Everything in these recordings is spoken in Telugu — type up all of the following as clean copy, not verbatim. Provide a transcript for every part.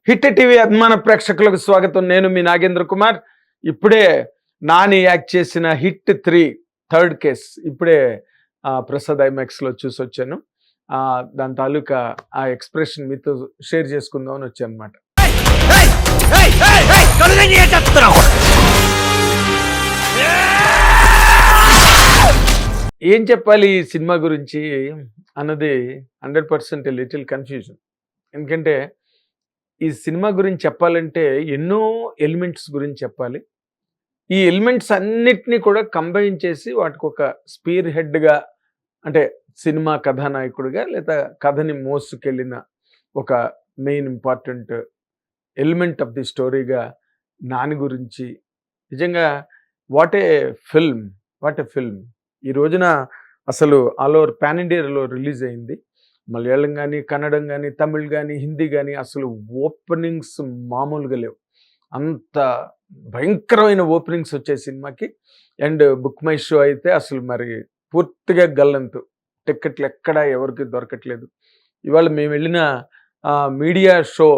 హిట్ టీవీ అభిమాన ప్రేక్షకులకు స్వాగతం. నేను మీ నాగేంద్ర కుమార్. ఇప్పుడే నాని యాక్ట్ చేసిన హిట్ 3 థర్డ్ కేస్ ఇప్పుడే ప్రసాద్ ఐమాక్స్లో చూసొచ్చాను. దాని తాలూకా ఆ ఎక్స్ప్రెషన్ మీతో షేర్ చేసుకుందాం అని వచ్చాను అనమాట. ఏం చెప్పాలి ఈ సినిమా గురించి అన్నది 100% లిటిల్ కన్ఫ్యూజన్. ఎందుకంటే ఈ సినిమా గురించి చెప్పాలంటే ఎన్నో ఎలిమెంట్స్ గురించి చెప్పాలి. ఈ ఎలిమెంట్స్ అన్నిటినీ కూడా కంబైన్ చేసి వాటికి ఒక స్పీర్ హెడ్గా, అంటే సినిమా కథానాయకుడిగా లేదా కథని మోసుకెళ్ళిన ఒక main important element of the స్టోరీగా నాని గురించి నిజంగా వాట్ ఏ ఫిల్మ్. ఈ రోజున అసలు ఆల్ ఓవర్ పాన్ ఇండియాలో రిలీజ్ అయింది. మలయాళం కానీ, కన్నడం కానీ, తమిళ్ కానీ, హిందీ కానీ అసలు ఓపెనింగ్స్ మామూలుగా లేవు. అంత భయంకరమైన ఓపెనింగ్స్ వచ్చే సినిమాకి. అండ్ బుక్ మై షో అయితే అసలు మరి పూర్తిగా గల్లంతు. టిక్కెట్లు ఎక్కడా ఎవరికి దొరకట్లేదు. ఇవాళ మేము వెళ్ళిన మీడియా షో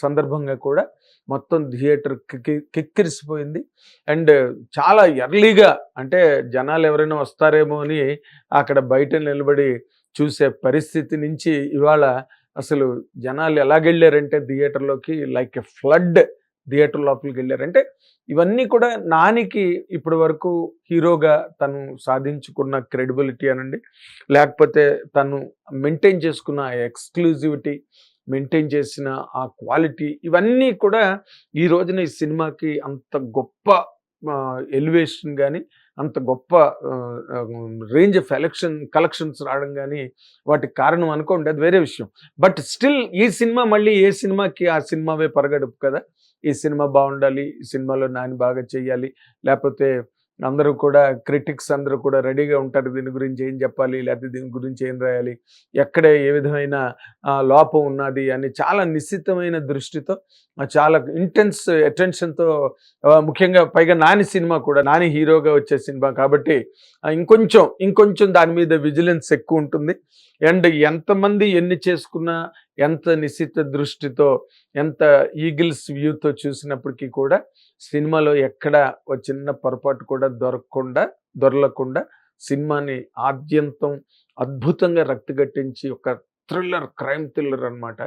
సందర్భంగా కూడా మొత్తం థియేటర్ కిక్కిరిసిపోయింది. అండ్ చాలా ఎర్లీగా, అంటే జనాలు ఎవరైనా వస్తారేమో అని అక్కడ బయట నిలబడి చూసే పరిస్థితి నుంచి ఇవాళ అసలు జనాలు ఎలాగెళ్ళారంటే థియేటర్లోకి లైక్ ఎ ఫ్లడ్ థియేటర్ లోపలికి వెళ్ళారంటే ఇవన్నీ కూడా నానికి ఇప్పటి వరకు హీరోగా తను సాధించుకున్న క్రెడిబిలిటీ అనండి, లేకపోతే తను మెయింటైన్ చేసుకున్న ఎక్స్క్లూజివిటీ, మెయింటైన్ చేసిన ఆ క్వాలిటీ, ఇవన్నీ కూడా ఈ రోజున ఈ సినిమాకి అంత గొప్ప ఎలివేషన్ కానీ, అంత గొప్ప రేంజ్ ఆఫ్ కలెక్షన్స్ రావడం కానీ వాటికి కారణం అనుకోండి, అది వేరే విషయం. బట్ స్టిల్ ఈ సినిమా మళ్ళీ ఏ సినిమాకి ఆ సినిమావే పరగడుపు కదా. ఈ సినిమా బాగుండాలి, ఈ సినిమాలో నాని బాగా చెయ్యాలి, లేకపోతే అందరూ కూడా క్రిటిక్స్ అందరూ కూడా రెడీగా ఉంటారు దీని గురించి ఏం చెప్పాలి, లేకపోతే దీని గురించి ఏం రాయాలి, ఎక్కడ ఏ విధమైన లోపం ఉన్నది అని చాలా నిశ్చితమైన దృష్టితో, చాలా ఇంటెన్స్ అటెన్షన్తో, ముఖ్యంగా పైగా నాని సినిమా కూడా నాని హీరోగా వచ్చే సినిమా కాబట్టి ఇంకొంచెం దాని మీద విజిలెన్స్ ఎక్కువ ఉంటుంది. అండ్ ఎంతమంది ఎన్ని చేసుకున్నా, ఎంత నిశ్చిత దృష్టితో, ఎంత ఈగిల్స్ వ్యూతో చూసినప్పటికీ కూడా సినిమాలో ఎక్కడ ఒక చిన్న పొరపాటు కూడా దొరలకుండా సినిమాని ఆద్యంతం అద్భుతంగా రక్తిగట్టించి ఒక థ్రిల్లర్, క్రైమ్ థ్రిల్లర్ అనమాట.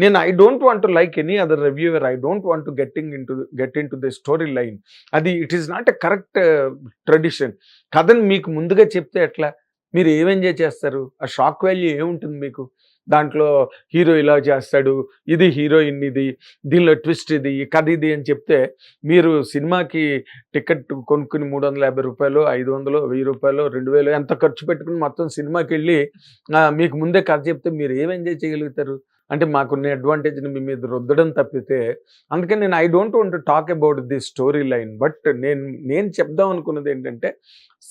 నేను I don't want to like any other reviewer, I don't want to get into the story line. అది it is not a correct tradition. కథని మీకు ముందుగా చెప్తే ఎట్లా మీరు ఏం ఎంజాయ్ చేస్తారు? ఆ షాక్ వాల్యూ ఏముంటుంది మీకు? దాంట్లో హీరో ఇలా చేస్తాడు, ఇది హీరోయిన్, ఇది దీనిలో ట్విస్ట్, ఇది కథ, ఇది అని చెప్తే మీరు సినిమాకి టికెట్ కొనుక్కుని ₹350, 500, ₹1000, 2000 ఎంత ఖర్చు పెట్టుకుని మొత్తం సినిమాకి వెళ్ళి మీకు ముందే కథ చెప్తే మీరు ఏం ఎంజాయ్ చేయగలుగుతారు? అంటే మాకున్న అడ్వాంటేజ్ని మీ మీద రుద్దడం తప్పితే. అందుకని నేను I don't want to talk about the story line. But నేను చెప్దాం అనుకున్నది ఏంటంటే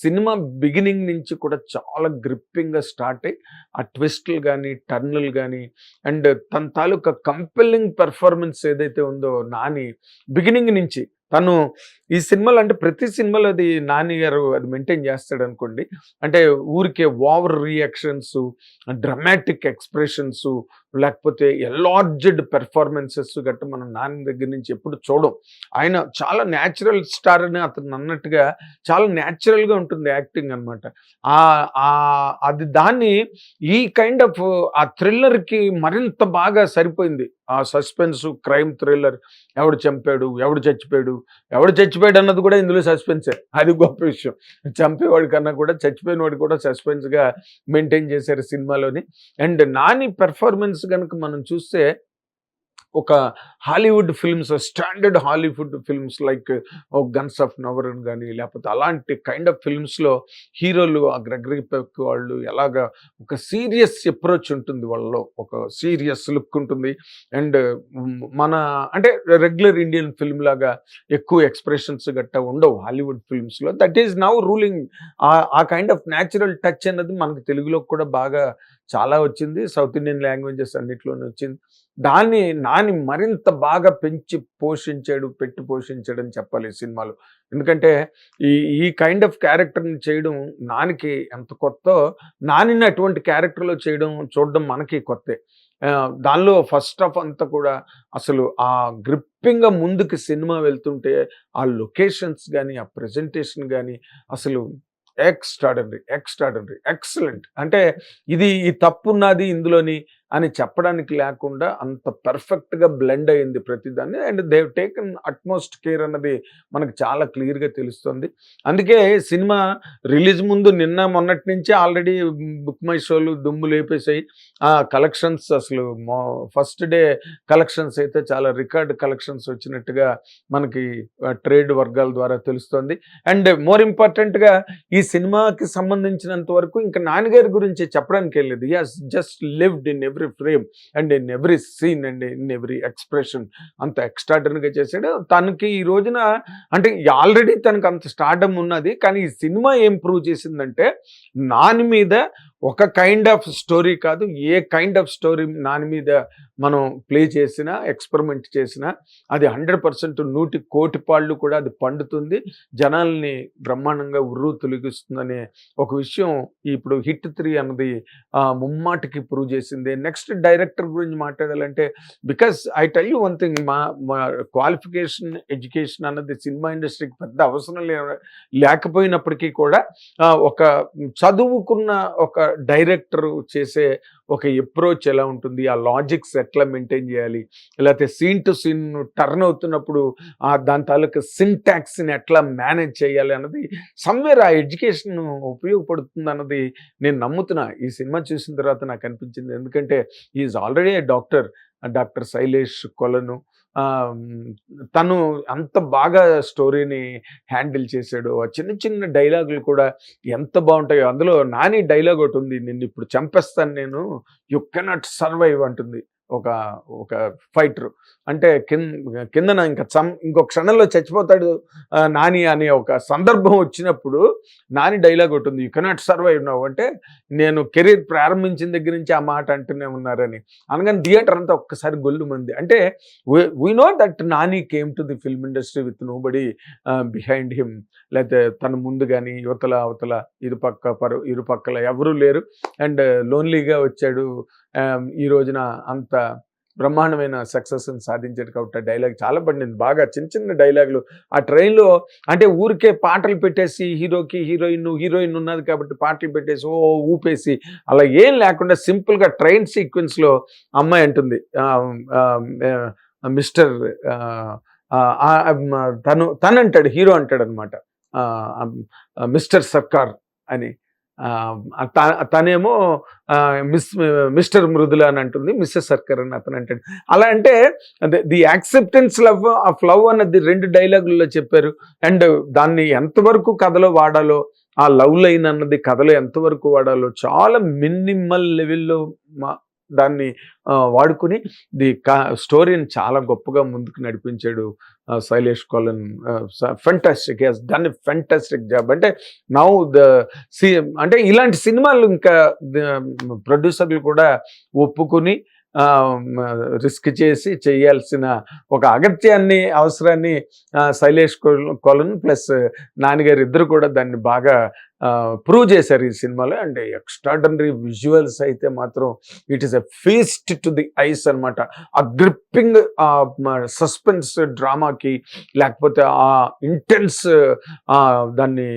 సినిమా బిగినింగ్ నుంచి కూడా చాలా గ్రిప్పింగ్గా స్టార్ట్ అయ్యి ఆ ట్విస్టులు కానీ, టర్నులు కానీ, అండ్ తన తాలూకా కంపెల్లింగ్ పెర్ఫార్మెన్స్ ఏదైతే ఉందో నాని బిగినింగ్ నుంచి, తను ఈ సినిమాలో అంటే ప్రతి సినిమాలో అది నాని గారు అది మెయింటైన్ చేస్తాడు అనుకోండి. అంటే ఊరికే ఓవర్ రియాక్షన్స్, డ్రమాటిక్ ఎక్స్ప్రెషన్స్, లేకపోతే ఎలార్జ్డ్ పెర్ఫార్మెన్సెస్ గట్రా మనం నాని దగ్గర నుంచి ఎప్పుడు చూడం. ఆయన చాలా న్యాచురల్ స్టార్ అని అతను అన్నట్టుగా చాలా న్యాచురల్గా ఉంటుంది యాక్టింగ్ అనమాట. అది దాన్ని ఈ కైండ్ ఆఫ్ ఆ థ్రిల్లర్కి మరింత బాగా సరిపోయింది. ఆ సస్పెన్స్, క్రైమ్ థ్రిల్లర్, ఎవడు చంపాడు, ఎవడు చచ్చిపోయాడు అన్నది కూడా ఇందులో సస్పెన్సే. అది గొప్ప విషయం. చంపేవాడి కన్నా కూడా చచ్చిపోయిన వాడు కూడా సస్పెన్స్గా మెయింటైన్ చేశారు సినిమాలోని. అండ్ నాని పెర్ఫార్మెన్స్ కనుక మనం చూస్తే ఒక Hollywood films, standard Hollywood films like guns of Navarone కానీ, లేకపోతే అలాంటి కైండ్ ఆఫ్ ఫిల్మ్స్లో హీరోలు ఆ గ్రెగరీ పెక్ వాళ్ళు ఎలాగా ఒక సీరియస్ అప్రోచ్ ఉంటుంది వాళ్ళలో, ఒక సీరియస్ లుక్ ఉంటుంది. అండ్ మన అంటే రెగ్యులర్ ఇండియన్ ఫిల్మ్ లాగా ఎక్కువ ఎక్స్ప్రెషన్స్ గట్టా ఉండవు హాలీవుడ్ ఫిల్మ్స్లో. That is now ruling. ఆ కైండ్ ఆఫ్ న్యాచురల్ టచ్ అన్నది మనకు తెలుగులో కూడా బాగా చాలా వచ్చింది. సౌత్ ఇండియన్ లాంగ్వేజెస్ అన్నిట్లోనే వచ్చింది. దాన్ని నాని మరింత బాగా పెంచి పెట్టి పోషించాడని చెప్పాలి ఈ సినిమాలో. ఎందుకంటే ఈ ఈ కైండ్ ఆఫ్ క్యారెక్టర్‌ని చేయడం నానికి ఎంత కొత్తో, నానిని అటువంటి క్యారెక్టర్‌లో చూడడం మనకి కొత్తే. దానిలో ఫస్ట్ హాఫ్ అంతా కూడా అసలు ఆ గ్రిప్పింగ్‌గా ముందుకు సినిమా వెళ్తుంటే, ఆ లొకేషన్స్ గాని, ఆ ప్రెజెంటేషన్ గాని అసలు ఎక్స్‌ట్రార్డినరీ, ఎక్సలెంట్. అంటే ఈ తప్పున్నది ఇందులోని అని చెప్పడానికి లేకుండా అంత పర్ఫెక్ట్‌గా బ్లెండ్ అయింది ప్రతిదాన్ని. And they have taken utmost care అన్నది మనకు చాలా క్లియర్‌గా తెలుస్తుంది. అందుకే సినిమా రిలీజ్ ముందు నిన్న మొన్నటి నుంచే ఆల్రెడీ బుక్ మై షోలు దుమ్ము లేపేసాయి. కలెక్షన్స్ అసలు ఫస్ట్ డే కలెక్షన్స్ అయితే చాలా రికార్డ్ కలెక్షన్స్ వచ్చినట్టుగా మనకి ట్రేడ్ వర్గాల ద్వారా తెలుస్తుంది. అండ్ మోర్ ఇంపార్టెంట్‌గా ఈ సినిమాకి సంబంధించినంత వరకు ఇంకా నాన్నగారి గురించి చెప్పడానికి ఏం లేదు. He has just lived in every frame and in every scene and in every expression. అంత ఎక్స్‌ట్రార్డినరీగా చేశాడు. తనకి ఈ రోజున అంటే ఆల్రెడీ తనకు అంత స్టార్డమ్ ఉన్నది. కానీ ఈ సినిమా ఏం ప్రూవ్ చేసిందంటే, నాని మీద ఒక కైండ్ ఆఫ్ స్టోరీ కాదు, ఏ కైండ్ ఆఫ్ స్టోరీ నాని మీద మనం ప్లే చేసినా, ఎక్స్పెరిమెంట్ చేసినా అది 100% 100 పాళ్ళు కూడా అది పండుతుంది. జనాల్ని బ్రహ్మాండంగా తొలగిస్తుందనే ఒక విషయం ఇప్పుడు హిట్ 3 అన్నది ముమ్మాటికి ప్రూవ్ చేసింది. నెక్స్ట్ డైరెక్టర్ గురించి మాట్లాడాలంటే, because I tell you one thing, మా క్వాలిఫికేషన్, ఎడ్యుకేషన్ అన్నది సినిమా ఇండస్ట్రీకి పెద్ద అవసరం లేకపోయినప్పటికీ కూడా ఒక చదువుకున్న ఒక డైరెక్టర్ చేసే ఒక అప్రోచ్ ఎలా ఉంటుంది, ఆ లాజిక్స్ ఎట్లా మెయింటైన్ చేయాలి, లేకపోతే సీన్ టు సీన్ టర్న్ అవుతున్నప్పుడు దాని తాలూకు సింటాక్స్ని ఎట్లా మేనేజ్ చేయాలి అన్నది సమ్వేర్ ఆ ఎడ్యుకేషన్ ఉపయోగపడుతుంది అన్నది నేను నమ్ముతున్నా. ఈ సినిమా చూసిన తర్వాత నాకు అనిపించింది. ఎందుకంటే ఈజ్ ఆల్రెడీ డాక్టర్ శైలేష్ కొలను. తను అంత బాగా స్టోరీని హ్యాండిల్ చేశాడు. ఆ చిన్న చిన్న డైలాగులు కూడా ఎంత బాగుంటాయో. అందులో నాని డైలాగ్ ఒకటి ఉంది, నిన్ను ఇప్పుడు చంపేస్తాను నేను, యు కెనాట్ సర్వైవ్ అంటుంది ఒక ఒక ఫైటరు. అంటే కిందన ఇంకొక క్షణంలో చచ్చిపోతాడు నాని అనే ఒక సందర్భం వచ్చినప్పుడు నాని డైలాగ్ ఒకటి ఉంది, యు కెనాట్ సర్వైవ్ నౌ. అంటే నేను కెరీర్ ప్రారంభించిన దగ్గర నుంచి ఆ మాట అంటూనే ఉన్నారని. అనగానే థియేటర్ అంతా ఒక్కసారి గొల్లుమంది. అంటే we know that Nani came to the film industry with nobody behind him. లేకపోతే తన ముందు కానీ అవతల ఇరుపక్కల ఎవరూ లేరు. అండ్ లోన్లీగా వచ్చాడు. ఈ రోజున అంత బ్రహ్మాండమైన సక్సెస్ని సాధించాడు. కాబట్టి ఆ డైలాగ్ చాలా పడింది బాగా. చిన్న చిన్న డైలాగులు ఆ ట్రైన్లో, అంటే ఊరికే పాటలు పెట్టేసి హీరోయిన్ ఉన్నది కాబట్టి పాటలు పెట్టేసి ఊపేసి అలా ఏం లేకుండా సింపుల్గా ట్రైన్ సీక్వెన్స్లో అమ్మాయి అంటుంది, మిస్టర్ తను అంటాడు, హీరో అంటాడు అనమాట, మిస్టర్ సర్కార్ అని. తనేమో మిస్టర్ మృదుల అని అంటుంది, మిస్టర్ సర్కార్ అని అతను అంటాడు. అలా అంటే ది యాక్సెప్టెన్స్ ఆఫ్ లవ్ అన్నది 2 డైలాగుల్లో చెప్పారు. అండ్ దాన్ని ఎంతవరకు కథలో వాడాలో, ఆ లవ్ లైన్ అన్నది కథలో ఎంతవరకు వాడాలో చాలా మినిమల్ లెవెల్లో దాన్ని వాడుకుని స్టోరీని చాలా గొప్పగా ముందుకు నడిపించాడు Sailesh Kolanu. Fantastic, he has done a fantastic job. అంటే నౌ అంటే ఇలాంటి సినిమాలు ఇంకా ప్రొడ్యూసర్లు కూడా ఒప్పుకుని రిస్క్ చేసి చేయాల్సిన ఒక అవసరాన్ని శైలేష్ కొలన్ ప్లస్ నాన్నగారు ఇద్దరు కూడా దాన్ని బాగా ప్రూవ్ చేశారు ఈ సినిమాలో. అండ్ ఎక్స్ట్రార్డినరీ విజువల్స్ అయితే మాత్రం it is a feast to the ice అనమాట. ఆ గ్రిప్పింగ్ సస్పెన్స్ డ్రామాకి, లేకపోతే ఆ ఇంటెన్స్ దాన్ని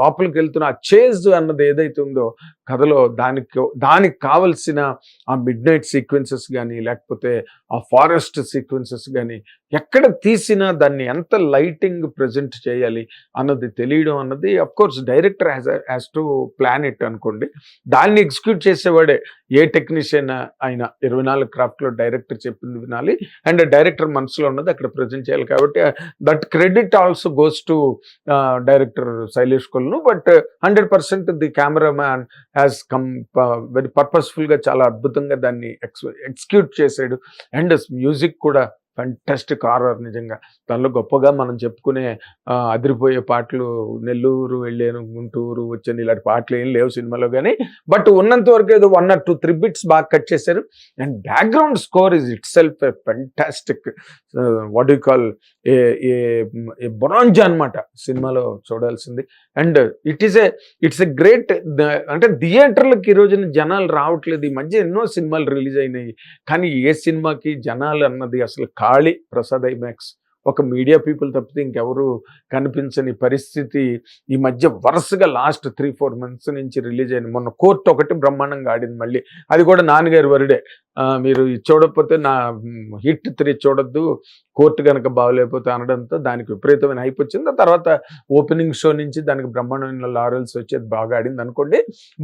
లోపలికి వెళ్తున్న ఆ చేజ్ అన్నది ఏదైతే ఉందో కథలో, దానికి కావలసిన ఆ మిడ్ నైట్ సీక్వెన్సెస్ కానీ, లేకపోతే ఆ ఫారెస్ట్ సీక్వెన్సెస్ కానీ, ఎక్కడ తీసినా దాన్ని ఎంత లైటింగ్ ప్రజెంట్ చేయాలి అన్నది తెలియడం అన్నది, of course director has to plan it అనుకోండి. దాన్ని ఎగ్జిక్యూట్ చేసేవాడే ఏ టెక్నీషియన్ అయినా. 24 క్రాఫ్ట్లో డైరెక్టర్ చెప్పింది వినాలి, అండ్ డైరెక్టర్ మనసులో ఉన్నది అక్కడ ప్రజెంట్ చేయాలి. కాబట్టి that credit also goes to director Sailesh Kolanu. But 100% the cameraman has come very పర్పస్ఫుల్గా, చాలా అద్భుతంగా దాన్ని ఎగ్జిక్యూట్ చేశాడు. అండ్ మ్యూజిక్ కూడా ఫంటాస్టిక్ హారర్ నిజంగా. దానిలో గొప్పగా మనం చెప్పుకునే అదిరిపోయే పాటలు 'నెల్లూరు వెళ్ళాను గుంటూరు వచ్చాను' ఇలాంటి పాటలు ఏం లేవు సినిమాలో గానీ, బట్ ఉన్నంత వరకు ఏదో 1 or 2, 3 బిట్స్ బాగా కట్ చేశారు. And background score is it self a fantastic what you call A A bonanza అనమాట సినిమాలో చూడాల్సింది. అండ్ ఇట్స్ ఎ గ్రేట్ అంటే థియేటర్‌లకి ఈ రోజున జనాలు రావట్లేదు. ఈ మధ్య ఎన్నో సినిమాలు రిలీజ్ అయినాయి. కానీ ఏ సినిమాకి జనాలు అన్నది అసలు ఖాళీ. ప్రసాద్ ఐమాక్స్ ఒక మీడియా పీపుల్ తప్పితే ఇంకెవరు కనిపించని పరిస్థితి ఈ మధ్య వరుసగా లాస్ట్ 3-4 months నుంచి రిలీజ్ అయింది. మొన్న కోర్ట్ ఒకటి బ్రహ్మాండంగా ఆడింది మళ్ళీ. అది కూడా నాన్నగారి వరుడే. మీరు చూడకపోతే నా హిట్ 3 చూడొద్దు, కోర్టు కనుక బాగోలేకపోతే అనడంతో దానికి విపరీతమైన హైప్ వచ్చింది. ఆ తర్వాత ఓపెనింగ్ షో నుంచి దానికి బ్రహ్మాండమైన లారెల్స్ వచ్చేది, బాగా ఆడింది అనుకోండి.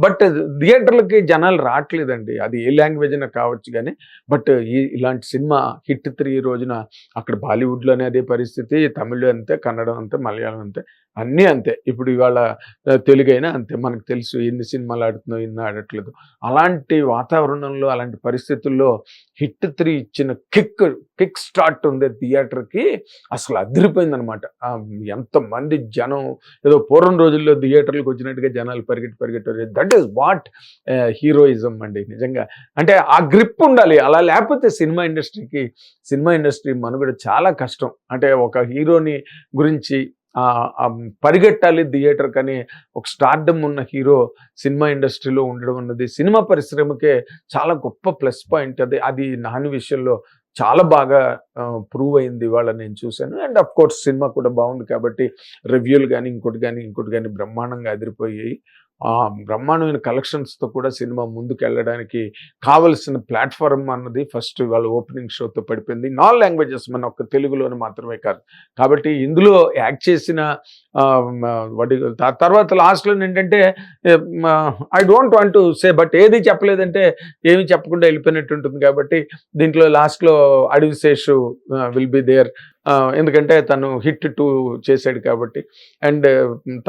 బట్ థియేటర్లకి జనాలు రావట్లేదండి. అది ఏ లాంగ్వేజ్ అయినా కావచ్చు కానీ. బట్ ఇలాంటి సినిమా హిట్ 3 ఈ రోజున అక్కడ బాలీవుడ్లోనే అదే పరిస్థితి, తమిళ్ అంతే, కన్నడం అంతే, మలయాళం అంతే, అన్నీ అంతే. ఇప్పుడు ఇవాళ తెలుగైనా అంతే. మనకు తెలుసు ఎన్ని సినిమాలు ఆడుతున్నావు, ఎన్ని ఆడట్లేదు. అలాంటి వాతావరణంలో, అలాంటి పరిస్థితుల్లో హిట్ 3 ఇచ్చిన కిక్ స్టార్ట్ ఉంది థియేటర్కి. అసలు అదిరిపోయిందనమాట. ఎంతమంది జనం, ఏదో పూర్వం రోజుల్లో థియేటర్లకు వచ్చినట్టుగా జనాలు పరిగెట్టారు. దట్ ఈస్ వాట్ హీరోయిజం అండి నిజంగా. అంటే ఆ గ్రిప్ ఉండాలి. అలా లేకపోతే సినిమా ఇండస్ట్రీ మనుగడ చాలా కష్టం. అంటే ఒక హీరోని గురించి పరిగెట్టాలి థియేటర్ కానీ ఒక స్టార్డమ్ ఉన్న హీరో సినిమా ఇండస్ట్రీలో ఉండడం అన్నది సినిమా పరిశ్రమకే చాలా గొప్ప ప్లస్ పాయింట్. అది నాని విషయంలో చాలా బాగా ప్రూవ్ అయింది ఇవాళ నేను చూశాను. అండ్ అఫ్ కోర్స్ సినిమా కూడా బాగుంది కాబట్టి రివ్యూలు కానీ ఇంకోటి కానీ బ్రహ్మాండంగా అదిరిపోయాయి. బ్రహ్మాండమైన కలెక్షన్స్తో కూడా సినిమా ముందుకు వెళ్ళడానికి కావలసిన ప్లాట్ఫామ్ అన్నది ఫస్ట్ వాళ్ళ ఓపెనింగ్ షోతో పడిపోయింది. 4 లాంగ్వేజెస్, మన ఒక్క తెలుగులోనే మాత్రమే కాదు. కాబట్టి ఇందులో యాక్ట్ చేసిన తర్వాత లాస్ట్లో ఏంటంటే I don't want to say, but ఏది చెప్పలేదంటే ఏమి చెప్పకుండా వెళ్ళిపోయినట్టు ఉంటుంది. కాబట్టి దీంట్లో లాస్ట్లో అడివిశేషు విల్ బి దేర్. ఎందుకంటే తను హిట్ 2 చేశాడు కాబట్టి. అండ్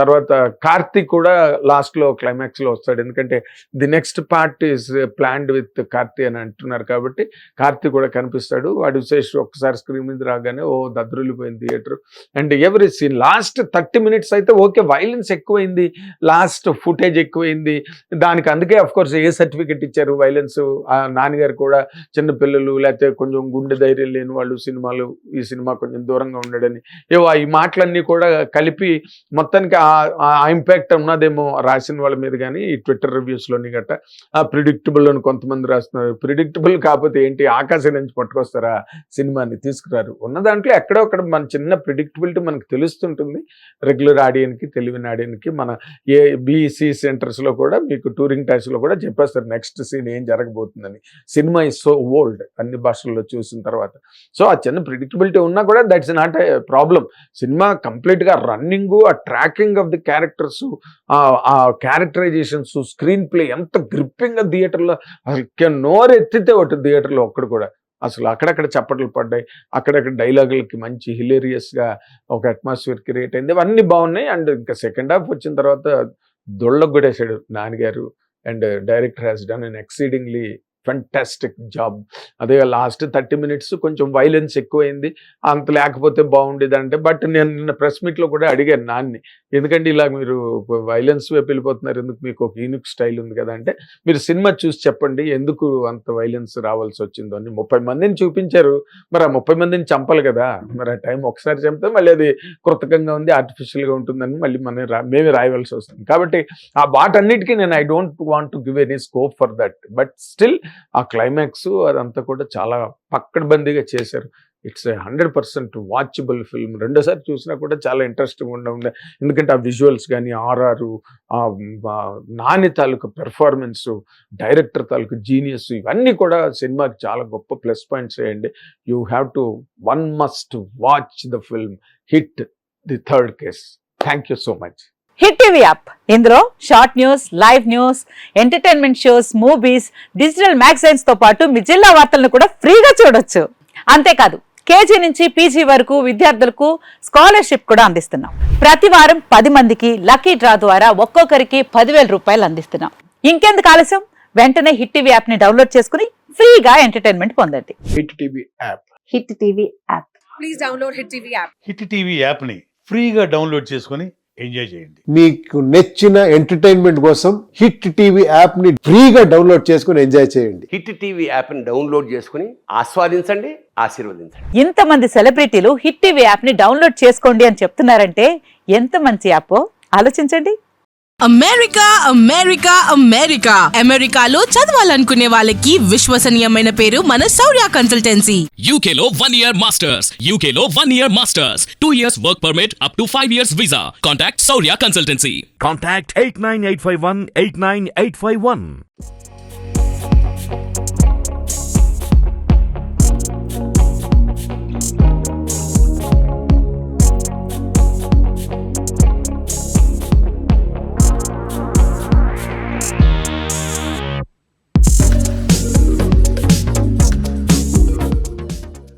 తర్వాత కార్తీక్ కూడా లాస్ట్లో క్లైమాక్స్లో వస్తాడు. ఎందుకంటే the next part is planned with Karthi అని అంటున్నారు కాబట్టి కార్తీక్ కూడా కనిపిస్తాడు. వాడి విశేష్ ఒక్కసారి స్క్రీన్ మీద రాగానే దద్రులిపోయింది theatre. And every scene last 30 minutes అయితే ఓకే, వైలెన్స్ ఎక్కువైంది, లాస్ట్ ఫుటేజ్ ఎక్కువైంది. దానికి అందుకే అఫ్ కోర్స్ ఏ సర్టిఫికెట్ ఇచ్చారు వైలెన్స్. నాన్నగారు కూడా చిన్నపిల్లలు లేకపోతే కొంచెం గుండె ధైర్యం లేని వాళ్ళు ఈ సినిమా కొంచెం దూరంగా ఉండడని ఈ మాటలన్నీ కూడా కలిపి మొత్తానికి ఆ ఇంపాక్ట్ ఉన్నదేమో రాసిన వాళ్ళ మీద. కానీ ఈ ట్విట్టర్ రివ్యూస్లోని గట్ట ప్రిడిక్టబుల్ అని కొంతమంది రాస్తున్నారు. ప్రిడిక్టబుల్ కాకపోతే ఏంటి, ఆకాశం నుంచి పట్టుకొస్తారా సినిమాని, తీసుకురారు. ఉన్న దాంట్లో ఎక్కడో అక్కడ మన చిన్న ప్రిడిక్టబిలిటీ మనకు తెలుస్తుంటుంది. రెగ్యులర్ ఆడియన్కి, తెలివిన ఆడియన్కి. మన ఏబిసి సెంటర్స్లో కూడా మీకు టూరింగ్ టైమ్స్లో కూడా చెప్పేస్తారు నెక్స్ట్ సీన్ ఏం జరగబోతుందని. సినిమా ఈజ్ సో ఓల్డ్ అన్ని భాషల్లో చూసిన తర్వాత. సో ఆ చిన్న ప్రిడిక్టబిలిటీ ఉన్నా కూడా that's not a problem. Cinema కంప్లీట్గా రన్నింగ్, ఆ ట్రాకింగ్ ఆఫ్ ది క్యారెక్టర్స్, ఆ క్యారెక్టరైజేషన్స్, స్క్రీన్ ప్లే ఎంత గ్రిప్పింగ్గా థియేటర్లో అసలు నోరు ఎత్తితే ఒకటి థియేటర్లో ఒక్కడు కూడా. అసలు అక్కడక్కడ చప్పట్లు పడ్డాయి, అక్కడక్కడ డైలాగులకి మంచి హిలేరియస్గా ఒక అట్మాస్ఫియర్ క్రియేట్ అయింది. ఇవన్నీ బాగున్నాయి. అండ్ ఇంకా సెకండ్ హాఫ్ వచ్చిన తర్వాత దొళ్ళకు కొట్టేశాడు నాన్నగారు. And director has done an exceedingly fantastic job. అదే లాస్ట్ 30 minutes కొంచెం వైలెన్స్ ఎక్కువైంది, అంత లేకపోతే బాగుండేదంటే. బట్ నేను నిన్న ప్రెస్ మీట్లో కూడా అడిగాను నాన్ని, ఎందుకంటే ఇలా మీరు వైలెన్స్ వైపు వెళ్ళిపోతున్నారు, ఎందుకు మీకు ఒక యూనిక్ స్టైల్ ఉంది కదా అంటే, మీరు సినిమా చూసి చెప్పండి ఎందుకు అంత వైలెన్స్ రావాల్సి వచ్చిందో అని. 30 మందిని చూపించారు, మరి ఆ 30 మందిని చంపాలి కదా. మరి ఆ టైం ఒకసారి చంపితే మళ్ళీ అది కృతకంగా ఉంది, ఆర్టిఫిషియల్గా ఉంటుందని మళ్ళీ మేమే రాయవలసి వస్తుంది. కాబట్టి ఆ వాటన్నిటికీ నేను I don't want to give any scope for that. But still ఆ క్లైమాక్స్ అదంతా కూడా చాలా పక్కడబందీగా చేశారు. It's 100% watchable film. రెండోసారి చూసినా కూడా చాలా ఇంట్రెస్టింగ్ ఉండే. ఎందుకంటే ఆ విజువల్స్ కానీ, ఆర్ఆర్, నాని తాలూకు పెర్ఫార్మెన్స్, డైరెక్టర్ తాలూకు జీనియస్, ఇవన్నీ కూడా సినిమాకి చాలా గొప్ప ప్లస్ పాయింట్స్ అయ్యండి. You have to one must watch the film hit the third case. Thank you so much. Hit TV app, ఇందులో short news, live news, entertainment shows, movies, digital magazines తో పాటు మీ జిల్లా వార్తలను కూడా ఫ్రీగా చూడొచ్చు. అంతేకాదు కేజీ నుంచి పీజీ వరకు విద్యార్థులకు స్కాలర్షిప్ కూడా అందిస్తున్నాం. ప్రతి వారం 10 మందికి లక్కీ డ్రా ద్వారా ఒక్కొక్కరికి 10,000 రూపాయలు అందిస్తున్నాం. ఇంకెందుకు ఆలస్యం, వెంటనే హిట్ టీవీ యాప్ ని డౌన్లోడ్ చేసుకుని ఫ్రీగా ఎంటర్టైన్మెంట్ పొందండి. Hit TV app hit TV app. Please download Hit TV app. Hit TV యాప్ని ఫ్రీగా డౌన్లోడ్ చేసుకొని ఎంజాయ్ చేయండి. మీకు నచ్చిన ఎంటర్టైన్మెంట్ కోసం హిట్ టీవీ యాప్ ని ఫ్రీగా డౌన్లోడ్ చేసుకుని ఎంజాయ్ చేయండి. హిట్ టీవీ యాప్ని డౌన్లోడ్ చేసుకుని ఆస్వాదించండి, ఆశీర్వదించండి. ఇంతమంది సెలబ్రిటీలు హిట్ టీవీ యాప్ ని డౌన్లోడ్ చేసుకోండి అని చెప్తున్నారంటే ఎంత మంచి యాప్ ఆలోచించండి. అమెరికా అమెరికా అమెరికా అమెరికాలో చదవాలనుకునే వాళ్ళకి విశ్వసనీయమైన పేరు మన శౌర్య కన్సల్టెన్సీ. UK లో 1 year masters. UK లో 1 year masters. 2 years work permit up to 5 years visa. Contact Saurya Consultancy. Contact 89851 89851.